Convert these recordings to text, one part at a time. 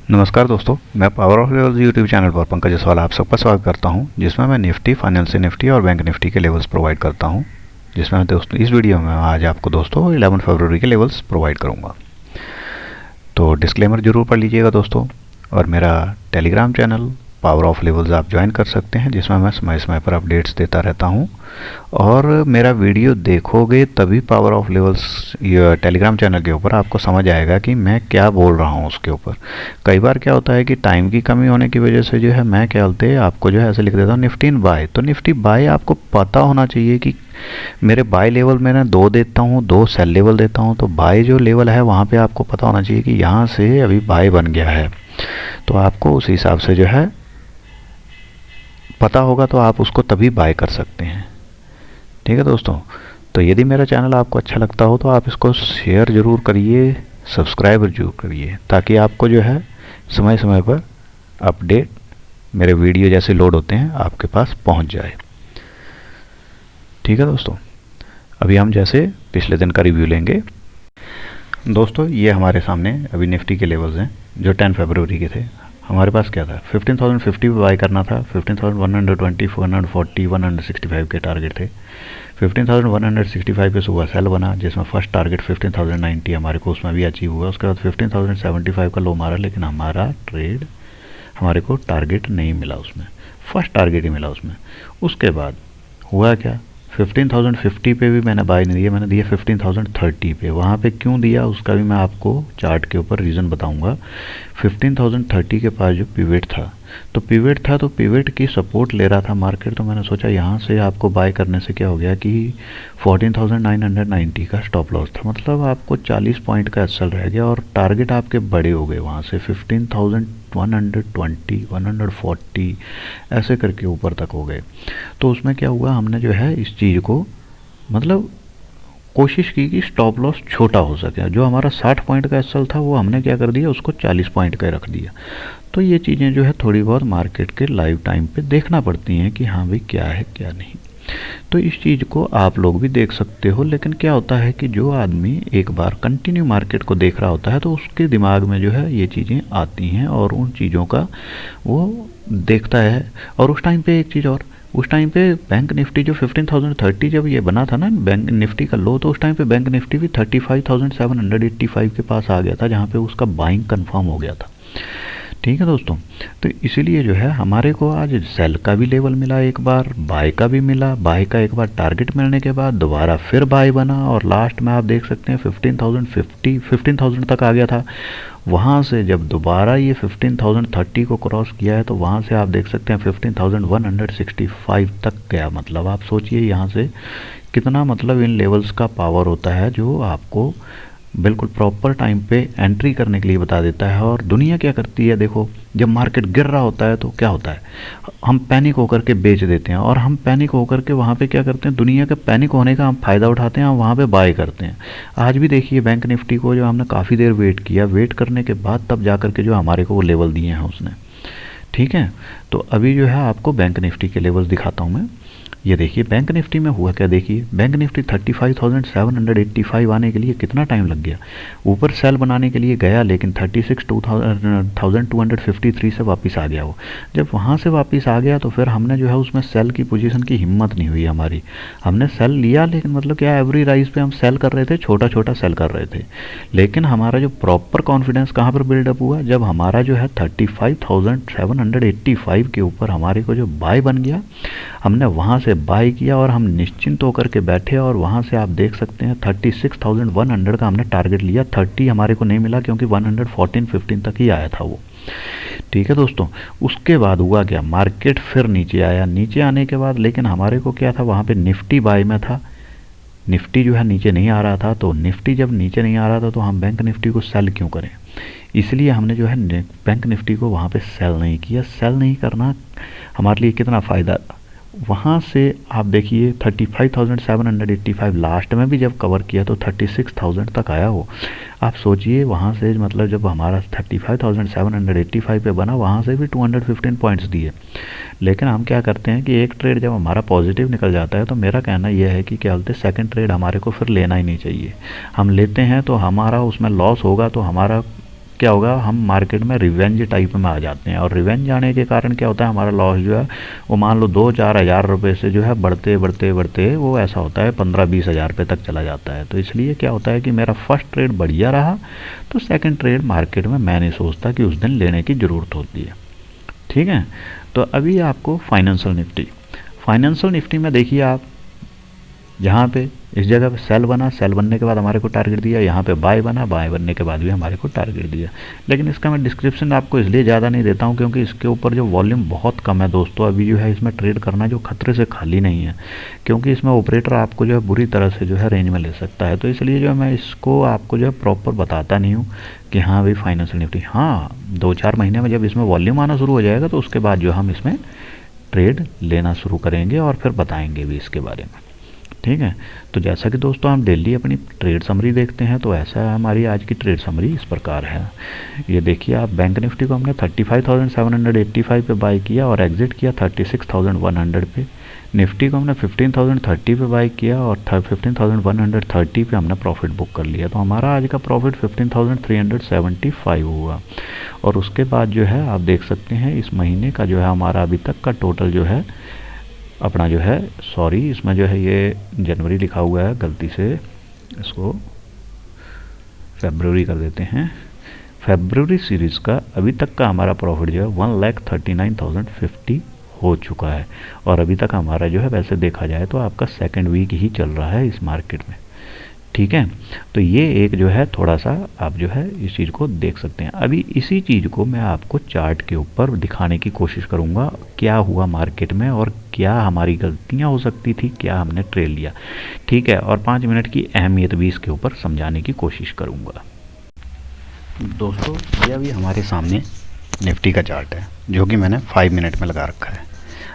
नमस्कार दोस्तों, मैं power of levels YouTube channel पर पंकज जसवाल आप सबका स्वागत करता हूं, जिसमें मैं निफ्टी, फाइनेंशियल निफ्टी और बैंक निफ्टी के लेवल्स प्रोवाइड करता हूं। जिसमें दोस्तों इस वीडियो में आज आपको दोस्तों 11 फरवरी के लेवल्स प्रोवाइड करूंगा। तो डिस्क्लेमर जरूर पढ़ लीजिएगा दोस्तों। और मेरा Telegram channel power of levels आप ज्वाइन कर सकते हैं, जिसमें मैं समय समय पर अपडेट्स देता रहता हूं। और मेरा वीडियो देखोगे तभी power of levels Telegram channel के ऊपर आपको समझ आएगा कि मैं क्या बोल रहा हूं उसके ऊपर। कई बार क्या होता है कि टाइम की कमी होने की वजह से जो है मैं क्या बोलते हैं आपको जो है ऐसे लिख देता हूँ निफ्टी इन बाय। तो निफ्टी बाय आपको पता होना चाहिए कि मेरे बाय लेवल मैंने 2 देता हूँ, 2 सेल लेवल देता हूँ। तो बाय जो लेवल है वहाँ पे आपको पता होना चाहिए कि यहाँ से अभी बाय बन गया है, तो आपको उस हिसाब से जो है पता होगा, तो आप उसको तभी बाय कर सकते हैं। ठीक है दोस्तों, तो यदि मेरा चैनल आपको अच्छा लगता हो तो आप इसको शेयर ज़रूर करिए, सब्सक्राइब जरूर करिए, ताकि आपको जो है समय समय पर अपडेट मेरे वीडियो जैसे लोड होते हैं आपके पास पहुंच जाए। ठीक है दोस्तों, अभी हम जैसे पिछले दिन का रिव्यू लेंगे। दोस्तों ये हमारे सामने अभी निफ्टी के लेवल्स हैं जो 10 फरवरी के थे। हमारे पास क्या था, 15,050 पे बाय करना था, 15,120, 140, 165 के टारगेट थे। 15,165 पे सुबह सेल बना, जिसमें फर्स्ट टारगेट 15,090 हमारे को उसमें भी अचीव हुआ। उसके बाद 15,075 का लो मारा, लेकिन हमारा ट्रेड हमारे को टारगेट नहीं मिला उसमें, फर्स्ट टारगेट ही मिला उसमें। उसके बाद हुआ क्या, 15,050 पे भी मैंने बाय नहीं दिया, मैंने दिया 15,030 पे। वहाँ पे क्यों दिया उसका भी मैं आपको चार्ट के ऊपर रीज़न बताऊंगा। 15,030 के पास जो पिवट था, तो पिवट की सपोर्ट ले रहा था मार्केट। तो मैंने सोचा यहाँ से आपको बाय करने से क्या हो गया कि 14,990 का स्टॉप लॉस था, मतलब आपको 40 पॉइंट का एसएल रह गया और टारगेट आपके बड़े हो गए वहाँ से 15,120, 140 ऐसे करके ऊपर तक हो गए। तो उसमें क्या हुआ, हमने जो है इस चीज़ को मतलब कोशिश की कि स्टॉप लॉस छोटा हो सके। जो हमारा 60 पॉइंट का एसएल था वो हमने क्या कर दिया, उसको 40 पॉइंट का रख दिया। तो ये चीज़ें जो है थोड़ी बहुत मार्केट के लाइव टाइम पे देखना पड़ती हैं कि हाँ भाई क्या है क्या नहीं। तो इस चीज़ को आप लोग भी देख सकते हो। लेकिन क्या होता है कि जो आदमी एक बार कंटिन्यू मार्केट को देख रहा होता है तो उसके दिमाग में जो है ये चीज़ें आती हैं और उन चीज़ों का वो देखता है। और उस टाइम पे एक चीज़ और, उस टाइम पे बैंक निफ्टी जो 15,030 जब ये बना था ना बैंक निफ्टी का लो, तो उस टाइम पे बैंक निफ्टी भी 35,785 के पास आ गया था, जहाँ पे उसका बाइंग कंफर्म हो गया था। ठीक है दोस्तों, तो इसीलिए जो है हमारे को आज सेल का भी लेवल मिला, एक बार बाय का भी मिला। बाय का एक बार टारगेट मिलने के बाद दोबारा फिर बाय बना और लास्ट में आप देख सकते हैं 15,000 तक आ गया था। वहाँ से जब दोबारा ये 15,030 को क्रॉस किया है तो वहाँ से आप देख सकते हैं 15,165 तक गया। मतलब आप सोचिए यहाँ से कितना, मतलब इन लेवल्स का पावर होता है जो आपको बिल्कुल प्रॉपर टाइम पे एंट्री करने के लिए बता देता है। और दुनिया क्या करती है, देखो जब मार्केट गिर रहा होता है तो क्या होता है, हम पैनिक होकर के बेच देते हैं। और हम पैनिक होकर के वहाँ पे क्या करते हैं, दुनिया के पैनिक होने का हम फ़ायदा उठाते हैं, हम वहाँ पे बाय करते हैं। आज भी देखिए बैंक निफ्टी को जो हमने काफ़ी देर वेट किया, वेट करने के बाद तब जा करके जो हमारे को वो लेवल दिए हैं उसने। ठीक है, तो अभी जो है आपको बैंक निफ्टी के लेवल दिखाता हूँ मैं। ये देखिए बैंक निफ्टी में हुआ क्या, देखिए बैंक निफ्टी 35,785 आने के लिए कितना टाइम लग गया। ऊपर सेल बनाने के लिए गया, लेकिन 36,253 से वापस आ गया वो। जब वहाँ से वापस आ गया तो फिर हमने जो है उसमें सेल की पोजीशन की हिम्मत नहीं हुई हमारी। हमने सेल लिया, लेकिन मतलब क्या एवरी राइज पे हम सेल कर रहे थे, छोटा छोटा सेल कर रहे थे। लेकिन हमारा जो प्रॉपर कॉन्फिडेंस कहाँ पर बिल्डअप हुआ, जब हमारा जो है 35,785 के ऊपर हमारे को जो बाय बन गया, हमने वहाँ से बाय किया और हम निश्चिंत होकर के बैठे। और वहाँ से आप देख सकते हैं 36,100 का हमने टारगेट लिया। 30 हमारे को नहीं मिला क्योंकि 114-15 तक ही आया था वो। ठीक है दोस्तों, उसके बाद हुआ क्या, मार्केट फिर नीचे आया। नीचे आने के बाद लेकिन हमारे को क्या था, वहाँ पे निफ्टी बाय में था, निफ्टी जो है नीचे नहीं आ रहा था। तो निफ्टी जब नीचे नहीं आ रहा था तो हम बैंक निफ्टी को सेल क्यों करें, इसलिए हमने जो है बैंक निफ्टी को वहाँ पे सेल नहीं किया। सेल नहीं करना हमारे लिए कितना फ़ायदा, वहाँ से आप देखिए 35,785 लास्ट में भी जब कवर किया तो 36,000 तक आया हो। आप सोचिए वहाँ से मतलब जब हमारा 35,785 पे बना, वहाँ से भी 215 पॉइंट्स दिए। लेकिन हम क्या करते हैं कि एक ट्रेड जब हमारा पॉजिटिव निकल जाता है तो मेरा कहना यह है कि क्या बोलते हैं, सेकंड ट्रेड हमारे को फिर लेना ही नहीं चाहिए। हम लेते हैं तो हमारा उसमें लॉस होगा, तो हमारा क्या होगा, हम मार्केट में रिवेंज टाइप में आ जाते हैं, और रिवेंज आने के कारण क्या होता है, हमारा लॉस जो है वो मान लो 2-4 हज़ार रुपये से जो है बढ़ते बढ़ते बढ़ते वो ऐसा होता है 15-20 हज़ार रुपये तक चला जाता है। तो इसलिए क्या होता है कि मेरा फर्स्ट ट्रेड बढ़िया रहा तो सेकंड ट्रेड मार्केट में मैं नहीं सोचता कि उस दिन लेने की ज़रूरत होती है। ठीक है, तो अभी आपको फाइनेंशियल निफ्टी में देखिए आप, जहाँ पे इस जगह पे सेल बना, सेल बनने के बाद हमारे को टारगेट दिया, यहाँ पे बाय बना, बाय बनने के बाद भी हमारे को टारगेट दिया। लेकिन इसका मैं डिस्क्रिप्शन आपको इसलिए ज़्यादा नहीं देता हूँ क्योंकि इसके ऊपर जो वॉल्यूम बहुत कम है दोस्तों, अभी जो है इसमें ट्रेड करना जो खतरे से खाली नहीं है, क्योंकि इसमें ऑपरेटर आपको जो है बुरी तरह से जो है रेंज में ले सकता है। तो इसलिए जो है मैं इसको आपको जो है प्रॉपर बताता नहीं हूँ कि हाँ भाई फाइनेंशियल निफ्टी, हाँ 2-4 महीने में जब इसमें वॉल्यूम आना शुरू हो जाएगा तो उसके बाद जो हम इसमें ट्रेड लेना शुरू करेंगे और फिर बताएंगे भी इसके बारे में। ठीक है, तो जैसा कि दोस्तों हम डेली अपनी ट्रेड समरी देखते हैं, तो ऐसा है हमारी आज की ट्रेड समरी इस प्रकार है। ये देखिए आप, बैंक निफ्टी को हमने 35,785 पे बाय किया और एग्जिट किया 36,100 पे। निफ्टी को हमने 15,030 पे बाय किया और 15,130 पे हमने प्रॉफिट बुक कर लिया। तो हमारा आज का प्रॉफिट 15,375 हुआ। और उसके बाद जो है आप देख सकते हैं इस महीने का जो है हमारा अभी तक का टोटल जो है अपना जो है, सॉरी इसमें जो है ये जनवरी लिखा हुआ है, गलती से इसको फरवरी कर देते हैं। फरवरी सीरीज़ का अभी तक का हमारा प्रॉफिट जो है 1,39,050 हो चुका है। और अभी तक हमारा जो है वैसे देखा जाए तो आपका सेकंड वीक ही चल रहा है इस मार्केट में। ठीक है, तो ये एक जो है थोड़ा सा आप जो है इस चीज़ को देख सकते हैं। अभी इसी चीज़ को मैं आपको चार्ट के ऊपर दिखाने की कोशिश करूँगा, क्या हुआ मार्केट में और क्या हमारी गलतियाँ हो सकती थी, क्या हमने ट्रेड लिया। ठीक है, और 5 मिनट की अहमियत भी इसके ऊपर समझाने की कोशिश करूँगा। दोस्तों ये अभी हमारे सामने निफ्टी का चार्ट है जो कि मैंने 5 मिनट में लगा रखा है।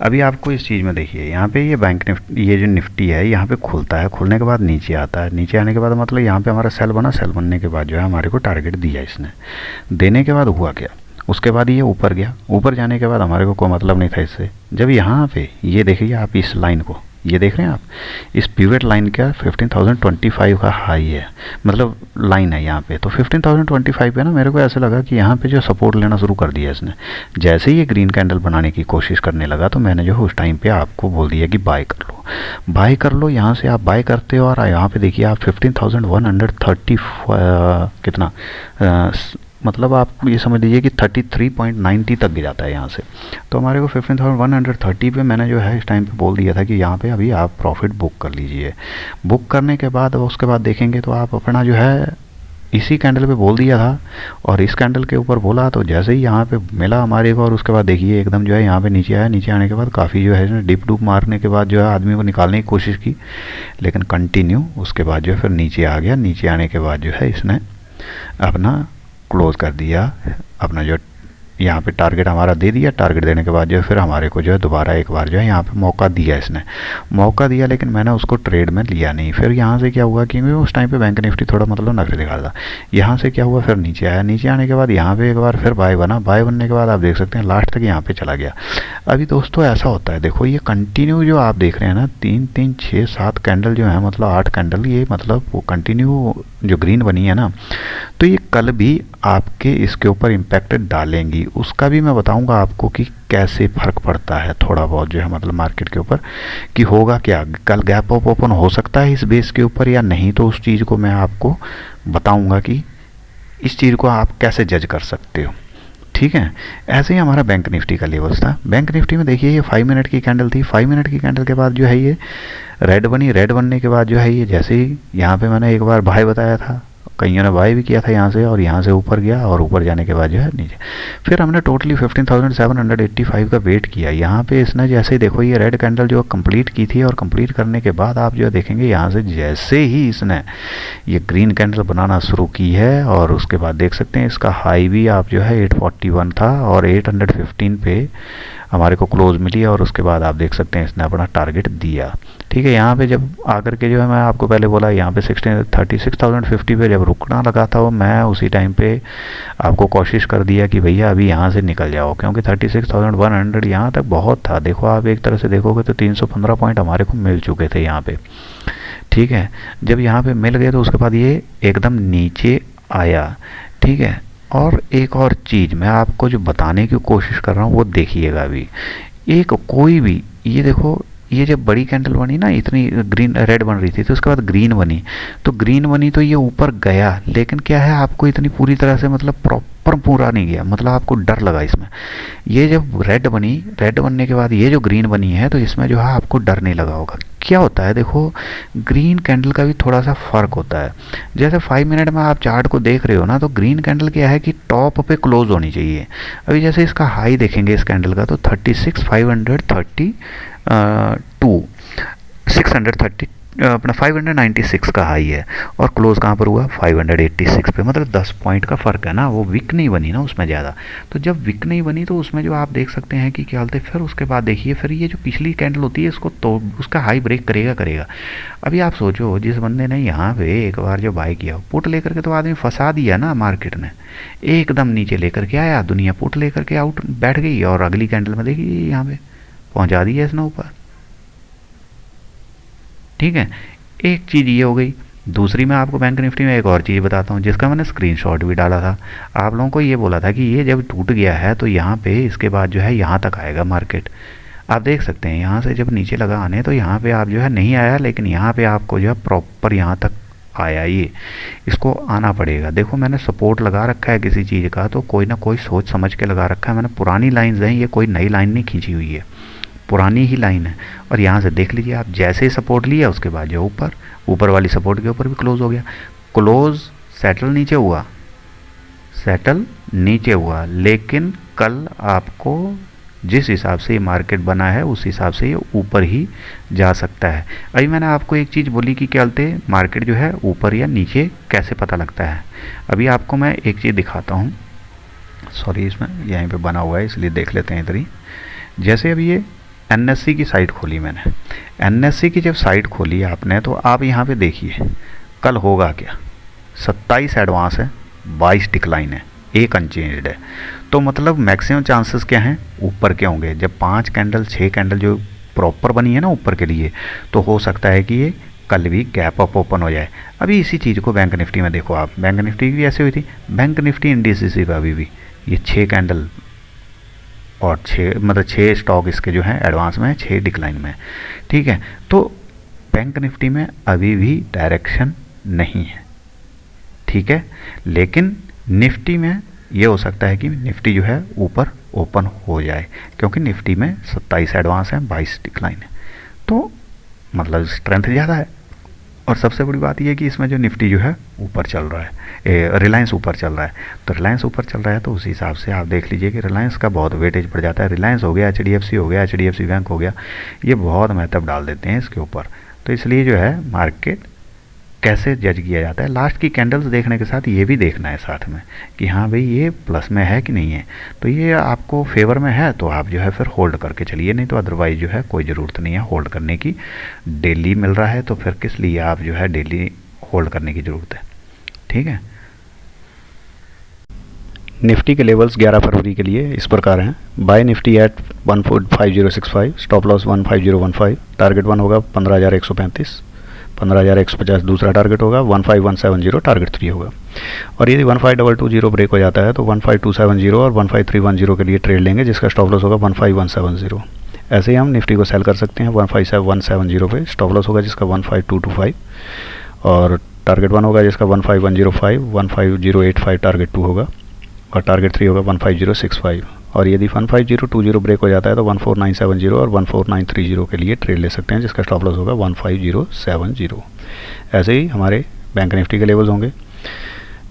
अभी आपको इस चीज़ में देखिए, यहाँ पे ये बैंक निफ्टी, ये जो निफ्टी है यहाँ पे खुलता है, खुलने के बाद नीचे आता है, नीचे आने के बाद मतलब यहाँ पे हमारा सेल बना, सेल बनने के बाद जो है हमारे को टारगेट दिया इसने, देने के बाद हुआ क्या, उसके बाद ये ऊपर गया, ऊपर जाने के बाद हमारे को कोई मतलब नहीं था इससे। जब यहाँ पे ये देखिए आप इस लाइन को, ये देख रहे हैं आप, इस पिवट लाइन का 15,025 का हाई है, मतलब लाइन है यहाँ पे। तो 15,025 पे ना मेरे को ऐसा लगा कि यहाँ पे जो सपोर्ट लेना शुरू कर दिया इसने। जैसे ही ये ग्रीन कैंडल बनाने की कोशिश करने लगा तो मैंने जो उस टाइम पे आपको बोल दिया कि बाय कर लो, बाय कर लो। यहाँ से आप बाय करते हो और यहाँ पे देखिए आप 15,130 कितना मतलब आप ये समझ लीजिए कि 33.90 तक गिर जाता है यहाँ से। तो हमारे को 15,130 पे मैंने जो है इस टाइम पे बोल दिया था कि यहाँ पे अभी आप प्रॉफिट बुक कर लीजिए। बुक करने के बाद उसके बाद देखेंगे तो आप अपना जो है इसी कैंडल पे बोल दिया था और इस कैंडल के ऊपर बोला, तो जैसे ही यहाँ पे मिला हमारे को और उसके बाद देखिए एकदम जो है यहाँ पे नीचे आया। नीचे आने के बाद काफ़ी जो है डिप डूप मारने के बाद जो है आदमी को निकालने की कोशिश की, लेकिन कंटिन्यू उसके बाद जो है फिर नीचे आ गया। नीचे आने के बाद जो है इसने अपना क्लोज कर दिया, अपना जो यहाँ पे टारगेट हमारा दे दिया। टारगेट देने के बाद जो है फिर हमारे को जो है दोबारा एक बार जो है यहाँ पे मौका दिया, इसने मौका दिया, लेकिन मैंने उसको ट्रेड में लिया नहीं। फिर यहाँ से क्या हुआ कि उस टाइम पे बैंक निफ्टी थोड़ा मतलब नखरे दिखा था। यहाँ से क्या हुआ, फिर नीचे आया, नीचे आने के बाद यहाँ पे एक बार फिर बाय बना, बाय बनने के बाद आप देख सकते हैं लास्ट तक यहाँ पे चला गया। अभी दोस्तों ऐसा होता है, देखो ये कंटिन्यू जो आप देख रहे हैं ना 3, 6, 7 कैंडल जो है मतलब 8 कैंडल, ये मतलब वो कंटिन्यू जो ग्रीन बनी है ना, तो ये कल भी आपके इसके ऊपर इम्पैक्ट डालेंगी। उसका भी मैं बताऊंगा आपको कि कैसे फ़र्क पड़ता है थोड़ा बहुत जो है मतलब मार्केट के ऊपर, कि होगा क्या, कल गैप अप ओपन हो सकता है इस बेस के ऊपर या नहीं। तो उस चीज़ को मैं आपको बताऊंगा कि इस चीज़ को आप कैसे जज कर सकते हो। ठीक है, ऐसे ही हमारा बैंक निफ्टी का लेवल्स था। बैंक निफ्टी में देखिए ये 5 मिनट की कैंडल थी। 5 मिनट की कैंडल के बाद जो है ये रेड बनी, रेड बनने के बाद जो है ये जैसे ही यहाँ पे मैंने एक बार बाय बताया था, कईयों ने बाय भी किया था यहाँ से, और यहाँ से ऊपर गया और ऊपर जाने के बाद जो है नीचे। फिर हमने टोटली 15,785 का वेट किया। यहाँ पे इसने जैसे ही देखो ये रेड कैंडल जो कंप्लीट की थी, और कंप्लीट करने के बाद आप जो देखेंगे यहाँ से जैसे ही इसने ये ग्रीन कैंडल बनाना शुरू की है, और उसके बाद देख सकते हैं इसका हाई भी आप जो है 841 था और 815 पे हमारे को क्लोज मिली, और उसके बाद आप देख सकते हैं इसने अपना टारगेट दिया। ठीक है, यहाँ पे जब आकर के जो है मैं आपको पहले बोला यहाँ पे 36,050 पे जब रुकना लगा था, वो मैं उसी टाइम पे आपको कोशिश कर दिया कि भैया अभी यहाँ से निकल जाओ, क्योंकि 36,100 यहाँ तक बहुत था। देखो आप एक तरह से देखोगे तो 315 पॉइंट हमारे को मिल चुके थे यहाँ पे। ठीक है, जब यहाँ पे मिल गए तो उसके बाद ये एकदम नीचे आया। ठीक है, और एक और चीज़ मैं आपको जो बताने की कोशिश कर रहा हूँ वो देखिएगा अभी। एक कोई भी, ये देखो, ये जब बड़ी कैंडल बनी ना, इतनी ग्रीन रेड बन रही थी, तो उसके बाद ग्रीन बनी, तो ग्रीन बनी तो ये ऊपर गया, लेकिन क्या है, आपको इतनी पूरी तरह से मतलब प्रॉपर पूरा नहीं गया, मतलब आपको डर लगा इसमें। ये जब रेड बनी, रेड बनने के बाद ये जो ग्रीन बनी है, तो इसमें जो है आपको डर नहीं लगा होगा। क्या होता है, देखो ग्रीन कैंडल का भी थोड़ा सा फर्क होता है। जैसे 5 मिनट में आप चार्ट को देख रहे हो ना, तो ग्रीन कैंडल क्या है कि टॉप पे क्लोज होनी चाहिए। अभी जैसे इसका हाई देखेंगे इस कैंडल का, तो 630 अपना 596 का हाई है, और क्लोज कहाँ पर हुआ, 586 पे, मतलब 10 पॉइंट का फ़र्क है ना। वो विक नहीं बनी ना उसमें ज़्यादा, तो जब विक नहीं बनी तो उसमें जो आप देख सकते हैं कि क्या बोलते हैं, फिर उसके बाद देखिए, फिर ये जो पिछली कैंडल होती है इसको तो उसका हाई ब्रेक करेगा। अभी आप सोचो, जिस बंदे ने यहाँ पे एक बार जो बाय किया, पुट लेकर के तो आदमी फंसा दिया ना मार्केट ने, एकदम नीचे लेकर के आया, दुनिया पुट लेकर के आउट बैठ गई, और अगली कैंडल में देखिए यहाँ पे पहुँचा दिया इसने ऊपर। ठीक है, एक चीज़ ये हो गई। दूसरी मैं आपको बैंक निफ्टी में एक और चीज़ बताता हूँ, जिसका मैंने स्क्रीनशॉट भी डाला था। आप लोगों को ये बोला था कि ये जब टूट गया है तो यहाँ पे इसके बाद जो है यहाँ तक आएगा मार्केट। आप देख सकते हैं यहाँ से जब नीचे लगा आने, तो यहाँ पे आप जो है नहीं आया, लेकिन यहाँ पे आपको जो है प्रॉपर यहाँ तक आया। ये इसको आना पड़ेगा। देखो मैंने सपोर्ट लगा रखा है किसी चीज़ का, तो कोई ना कोई सोच समझ के लगा रखा है मैंने। पुरानी लाइन्स हैं, ये कोई नई लाइन नहीं खींची हुई है, पुरानी ही लाइन है। और यहाँ से देख लीजिए आप, जैसे ही सपोर्ट लिया उसके बाद जो ऊपर वाली सपोर्ट के ऊपर भी क्लोज हो गया। क्लोज सेटल नीचे हुआ, लेकिन कल आपको जिस हिसाब से ये मार्केट बना है उस हिसाब से ये ऊपर ही जा सकता है। अभी मैंने आपको एक चीज़ बोली कि क्या बोलते हैं, मार्केट जो है ऊपर या नीचे कैसे पता लगता है। अभी आपको मैं एक चीज़ दिखाता हूँ, सॉरी इसमें यहीं पे बना हुआ है इसलिए देख लेते हैं इधर ही। जैसे अभी ये एनएससी की साइट खोली मैंने, एनएससी की जब साइट खोली आपने, तो आप यहाँ पे देखिए कल होगा क्या। 27 एडवांस है, 22 डिक्लाइन है, 1 अनचेंज्ड है। तो मतलब मैक्सिमम चांसेस क्या हैं, ऊपर के होंगे। जब 5 कैंडल 6 कैंडल जो प्रॉपर बनी है ना ऊपर के लिए, तो हो सकता है कि ये कल भी गैप अप ओपन हो जाए। अभी इसी चीज़ को बैंक निफ्टी में देखो आप, बैंक निफ्टी भी ऐसे हुई थी। बैंक निफ्टी इंडिसेस का अभी भी ये 6 कैंडल और 6 स्टॉक इसके जो हैं एडवांस में है, 6 डिक्लाइन में। ठीक है, तो बैंक निफ्टी में अभी भी डायरेक्शन नहीं है। ठीक है, लेकिन निफ्टी में ये हो सकता है कि निफ्टी जो है ऊपर ओपन हो जाए, क्योंकि निफ्टी में 27 एडवांस है, 22 डिक्लाइन है, तो मतलब स्ट्रेंथ ज़्यादा है। और सबसे बड़ी बात यह है कि इसमें जो निफ्टी जो है ऊपर चल रहा है, रिलायंस ऊपर चल रहा है। तो रिलायंस ऊपर चल रहा है, तो उस हिसाब से आप देख लीजिए कि रिलायंस का बहुत वेटेज पड़ जाता है। रिलायंस हो गया, एचडीएफसी हो गया, एचडीएफसी बैंक हो गया, ये बहुत महत्व डाल देते हैं इसके ऊपर। तो इसलिए जो है मार्केट कैसे जज किया जाता है, लास्ट की कैंडल्स देखने के साथ ये भी देखना है साथ में कि हाँ भाई ये प्लस में है कि नहीं है। तो ये आपको फेवर में है तो आप जो है फिर होल्ड करके चलिए, नहीं तो अदरवाइज जो है कोई ज़रूरत नहीं है होल्ड करने की। डेली मिल रहा है तो फिर किस लिए आप जो है डेली होल्ड करने की ज़रूरत है। ठीक है, निफ्टी के लेवल्स 11 फरवरी के लिए इस प्रकार हैं। Buy Nifty at 145065, stop loss 15015, target 1 होगा 15,135, 15,150 दूसरा टारगेट होगा, 15170 टारगेट 3 होगा। और यदि 15220 ब्रेक हो जाता है तो 15270 और 15310 के लिए ट्रेड लेंगे, जिसका स्टॉप लॉस होगा 15170। ऐसे ही हम निफ्टी को सेल कर सकते हैं 15170 पे, स्टॉप लॉस होगा जिसका 15225, और टारगेट 1 होगा जिसका 15105, 15085 टारगेट 2 होगा, और टारगेट 3 होगा 15065। और यदि 15020 ब्रेक हो जाता है तो 14970 और 14930 के लिए ट्रेड ले सकते हैं, जिसका स्टॉप लॉस होगा 15070। ऐसे ही हमारे बैंक निफ्टी के लेवल्स होंगे।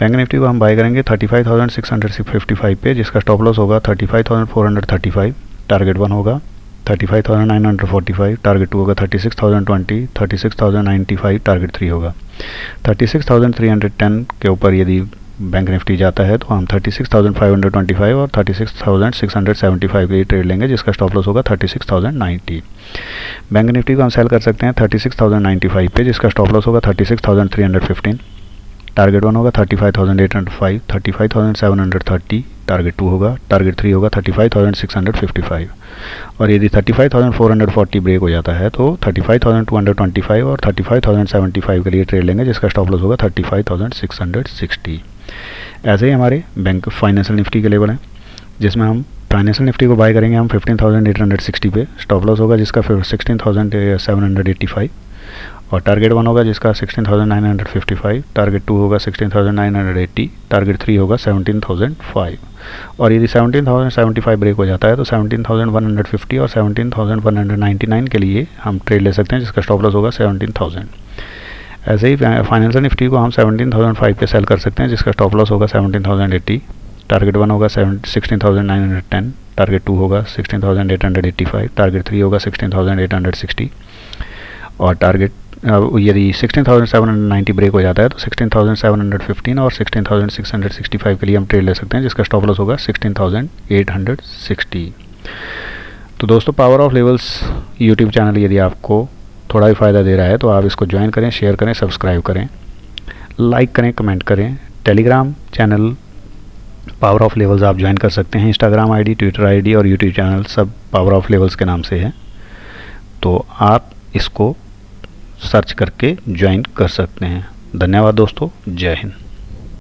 बैंक निफ्टी को हम बाय करेंगे 35,655 पे, जिसका स्टॉप लॉस होगा 35,435, टारगेट 1 होगा 35,945, टारगेट 2 होगा 36,020, 36,095 टारगेट 3 होगा। 36,310 के ऊपर यदि बैंक निफ्टी जाता है तो हम 36,525 और 36,675 के लिए ट्रेड लेंगे, जिसका स्टॉप लॉस होगा 36,090। बैंक निफ्टी को हम सेल कर सकते हैं 36,095 पे, जिसका स्टॉप लॉस होगा 36,315, टारगेट 1 होगा 35,805, 35,730, टारगेट 2 होगा, टारगेट 3 होगा 35,655। और यदि 35,440 ब्रेक हो जाता है तो 35,225 और 35,075 के लिए ट्रेड लेंगे, जिसका स्टॉप लॉस होगा 35,660। ऐसे ही हमारे बैंक फाइनेंशियल निफ्टी के लेवल हैं, जिसमें हम फाइनेंशियल निफ्टी को बाय करेंगे हम 15,860 पे, स्टॉप लॉस होगा जिसका 16,785, और टारगेट 1 होगा जिसका 16,955, टारगेट 2 होगा 16,980, टारगेट 3 होगा 17,005। और यदि 17,075 ब्रेक हो जाता है तो 17,150 और 17,199 के लिए हम ट्रेड ले सकते हैं, जिसका स्टॉप लॉस होगा 17,000। ऐसे ही फाइनेंशियल निफ्टी को हम 17,005 पे सेल कर सकते हैं, जिसका स्टॉप लॉस होगा 17,080, टारगेट 1 होगा 16,910, टारगेट 2 होगा 16,885, टारगेट 3 होगा 16,860, और टारगेट यदि 16,790 ब्रेक हो जाता है तो 16,715 और 16,665 के लिए हम ट्रेड ले सकते हैं, जिसका स्टॉप लॉस होगा 16,860। तो दोस्तों, power of levels YouTube channel यदि आपको थोड़ा भी फ़ायदा दे रहा है तो आप इसको ज्वाइन करें, शेयर करें, सब्सक्राइब करें, लाइक करें, कमेंट करें। Telegram channel power of levels आप ज्वाइन कर सकते हैं, इंस्टाग्राम आईडी, ट्विटर आईडी और यूट्यूब चैनल सब पावर ऑफ लेवल्स के नाम से है, तो आप इसको सर्च करके ज्वाइन कर सकते हैं। धन्यवाद दोस्तों, जय हिंद।